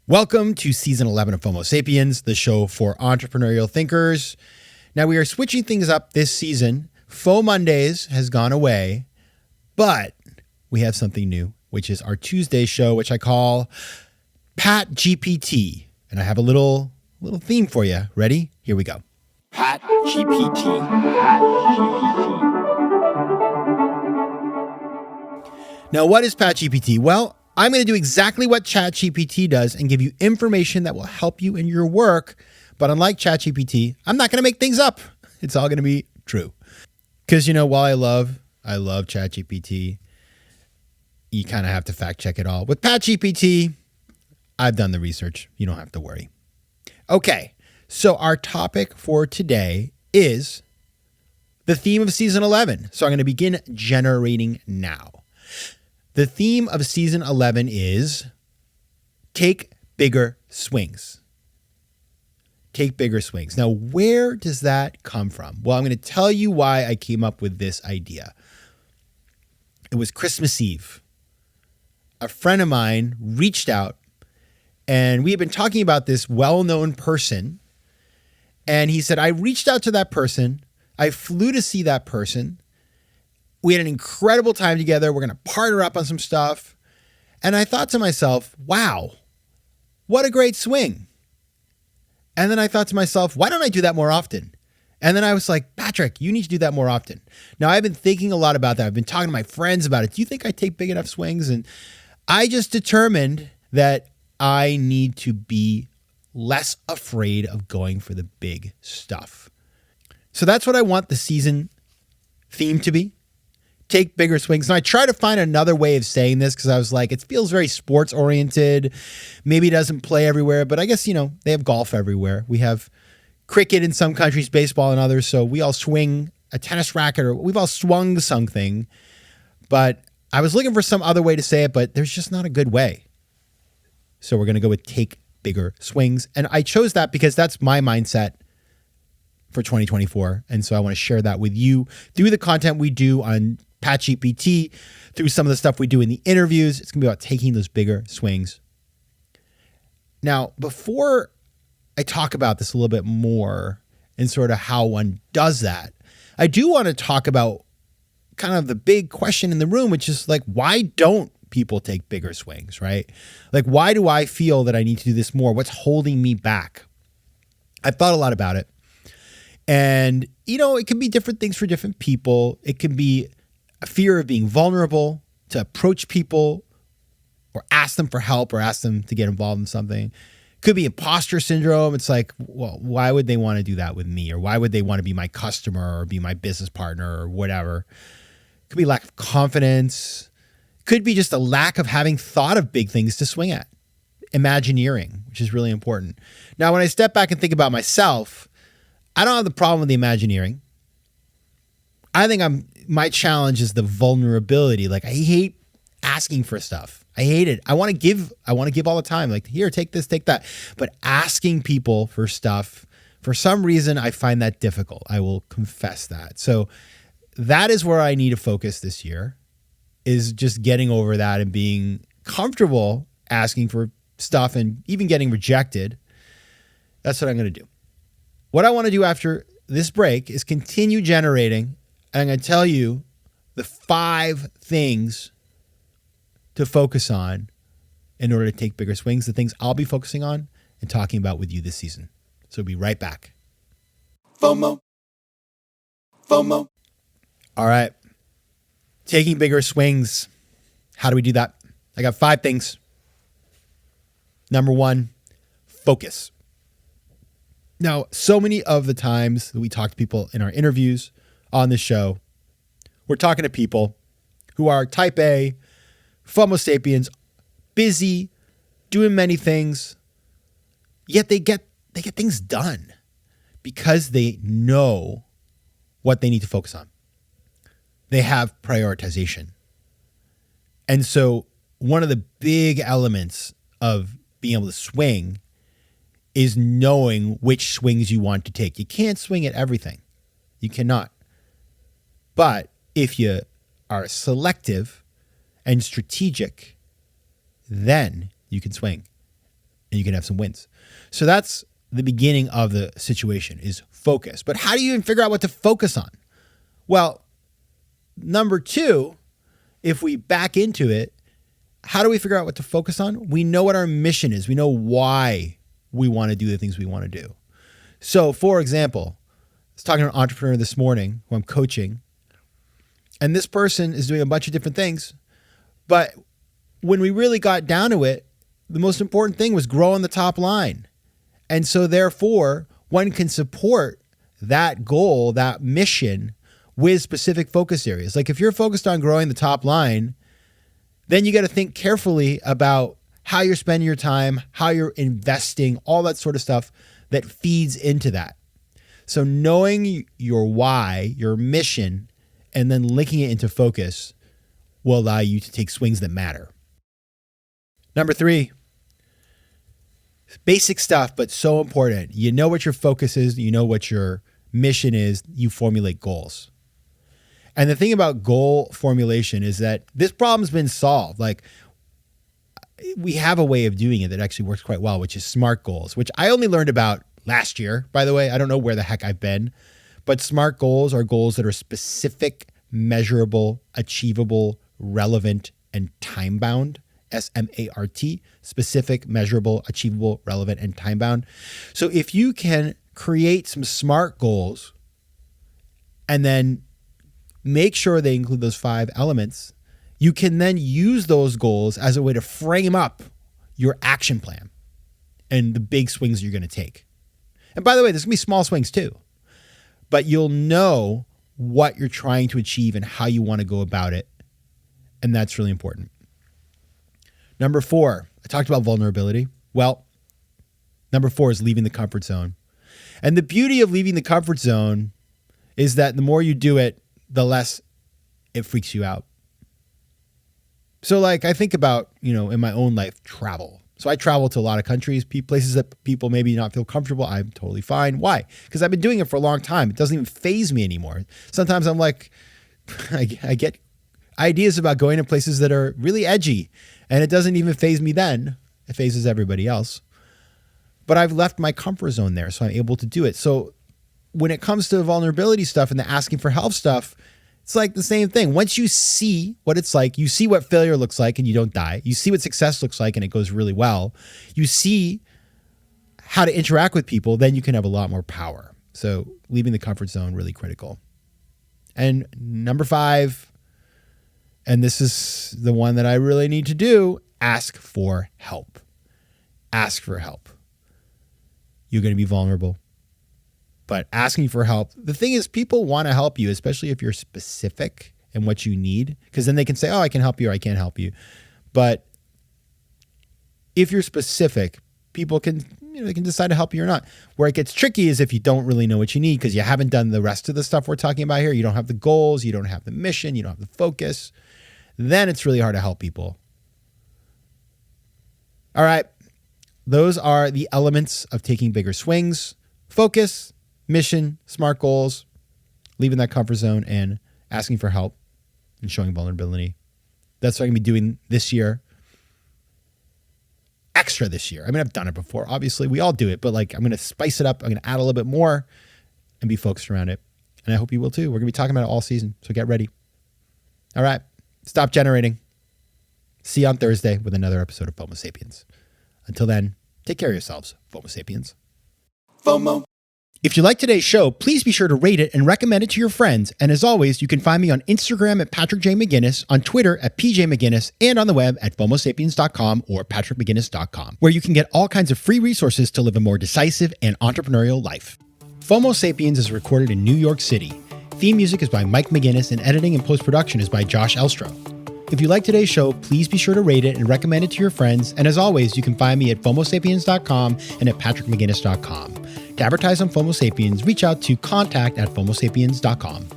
Welcome to season 11 of FOMO Sapiens, the show for entrepreneurial thinkers. Now, we are switching things up this season. Faux Mondays has gone away, but we have something new, which is our Tuesday show, which I call PatGPT. And I have a little theme for you. Ready? Here we go. PatGPT. Now, what is PatGPT? Well, I'm going to do exactly what ChatGPT does and give you information that will help you in your work. But unlike ChatGPT, I'm not going to make things up. It's all going to be true. Because, while I love ChatGPT, you kind of have to fact check it all. With PatGPT, I've done the research. You don't have to worry. Okay, so our topic for today is the theme of season 11. So I'm going to begin generating now. The theme of season 11 is take bigger swings. Take bigger swings. Now, where does that come from? Well, I'm going to tell you why I came up with this idea. It was Christmas Eve. A friend of mine reached out, and we had been talking about this well-known person. And he said, I reached out to that person. I flew to see that person. We had an incredible time together. We're going to partner up on some stuff. And I thought to myself, wow, what a great swing. And then I thought to myself, why don't I do that more often? And then I was like, Patrick, you need to do that more often. Now, I've been thinking a lot about that. I've been talking to my friends about it. Do you think I take big enough swings? And I just determined that I need to be less afraid of going for the big stuff. So that's what I want the season theme to be. Take bigger swings. And I try to find another way of saying this because I was like, it feels very sports oriented. Maybe it doesn't play everywhere, but I guess, they have golf everywhere. We have cricket in some countries, baseball in others. So we all swing a tennis racket, or we've all swung something. But I was looking for some other way to say it, but there's just not a good way. So we're going to go with take bigger swings. And I chose that because that's my mindset for 2024. And so I want to share that with you through the content we do on PatGPT, through some of the stuff we do in the interviews. It's going to be about taking those bigger swings. Now, before I talk about this a little bit more and sort of how one does that, I do want to talk about kind of the big question in the room, which is like, why don't people take bigger swings, right? Like, why do I feel that I need to do this more? What's holding me back? I've thought a lot about it. And, it can be different things for different people. It can be a fear of being vulnerable to approach people or ask them for help or ask them to get involved in something. Could be imposter syndrome. It's like, well, why would they want to do that with me? Or why would they want to be my customer or be my business partner or whatever? Could be lack of confidence. Could be just a lack of having thought of big things to swing at. Imagineering, which is really important. Now, when I step back and think about myself, I don't have the problem with the Imagineering. I think my challenge is the vulnerability. Like, I hate asking for stuff. I hate it. I want to give all the time. Like, here, take this, take that. But asking people for stuff, for some reason, I find that difficult. I will confess that. So that is where I need to focus this year, is just getting over that and being comfortable asking for stuff and even getting rejected. That's what I'm going to do. What I want to do after this break is continue generating. And I'm going to tell you the 5 things to focus on in order to take bigger swings, the things I'll be focusing on and talking about with you this season. So we'll be right back. FOMO. All right. Taking bigger swings. How do we do that? I got 5 things. Number 1, focus. Now, so many of the times that we talk to people in our interviews on the show, we're talking to people who are type A, FOMO Sapiens, busy, doing many things, yet they get things done because they know what they need to focus on. They have prioritization. And so one of the big elements of being able to swing is knowing which swings you want to take. You can't swing at everything. You cannot. But if you are selective and strategic, then you can swing. and you can have some wins. So that's the beginning of the situation, is focus. But how do you even figure out what to focus on? Well, number two, if we back into it, how do we figure out what to focus on? We know what our mission is. We know why we want to do the things we want to do. So, for example, I was talking to an entrepreneur this morning who I'm coaching, and this person is doing a bunch of different things. But when we really got down to it, the most important thing was growing the top line. And so therefore, one can support that goal, that mission, with specific focus areas. Like if you're focused on growing the top line, then you got to think carefully about how you're spending your time, how you're investing, all that sort of stuff that feeds into that. So knowing your why, your mission, and then linking it into focus will allow you to take swings that matter. Number three, basic stuff, but so important. You know what your focus is. You know what your mission is. You formulate goals. And the thing about goal formulation is that this problem's been solved. Like we have a way of doing it that actually works quite well, which is SMART goals, which I only learned about last year, by the way. I don't know where the heck I've been, but SMART goals are goals that are specific, measurable, achievable, relevant, and time-bound. SMART, specific, measurable, achievable, relevant, and time-bound. So if you can create some SMART goals and then make sure they include those 5 elements, you can then use those goals as a way to frame up your action plan and the big swings you're going to take. And by the way, there's going to be small swings too, but you'll know what you're trying to achieve and how you want to go about it. And that's really important. Number 4, I talked about vulnerability. Well, number 4 is leaving the comfort zone. And the beauty of leaving the comfort zone is that the more you do it, the less it freaks you out. So like I think about, in my own life, travel. So I travel to a lot of countries, places that people maybe not feel comfortable. I'm totally fine. Why? Because I've been doing it for a long time. It doesn't even faze me anymore. Sometimes I'm like, I get ideas about going to places that are really edgy, and it doesn't even faze me then. It fazes everybody else. But I've left my comfort zone there, so I'm able to do it. So when it comes to vulnerability stuff and the asking for help stuff, it's like the same thing. Once you see what it's like, you see what failure looks like and you don't die. You see what success looks like and it goes really well. You see how to interact with people, then you can have a lot more power. So leaving the comfort zone, really critical. And number 5, and this is the one that I really need to do, ask for help. Ask for help. You're going to be vulnerable. But asking for help, the thing is people want to help you, especially if you're specific in what you need, because then they can say, oh, I can help you or I can't help you. But if you're specific, people can, they can decide to help you or not. Where it gets tricky is if you don't really know what you need because you haven't done the rest of the stuff we're talking about here. You don't have the goals, you don't have the mission, you don't have the focus. Then it's really hard to help people. All right. Those are the elements of taking bigger swings: focus, mission, SMART goals, leaving that comfort zone, and asking for help and showing vulnerability. That's what I'm going to be doing this year. Extra this year. I mean, I've done it before. Obviously, we all do it, but I'm going to spice it up. I'm going to add a little bit more and be focused around it. And I hope you will too. We're going to be talking about it all season, so get ready. All right. Stop generating. See you on Thursday with another episode of FOMO Sapiens. Until then, take care of yourselves, FOMO Sapiens. FOMO. If you like today's show, please be sure to rate it and recommend it to your friends. And as always, you can find me on Instagram at Patrick J. McGinnis, on Twitter at PJ McGinnis, and on the web at FOMOSapiens.com or PatrickMcGinnis.com, where you can get all kinds of free resources to live a more decisive and entrepreneurial life. FOMO Sapiens is recorded in New York City. Theme music is by Mike McGinnis, and editing and post-production is by Josh Elstro. If you like today's show, please be sure to rate it and recommend it to your friends. And as always, you can find me at FOMOSapiens.com and at PatrickMcGinnis.com. To advertise on FOMO Sapiens, reach out to contact@FOMOSapiens.com.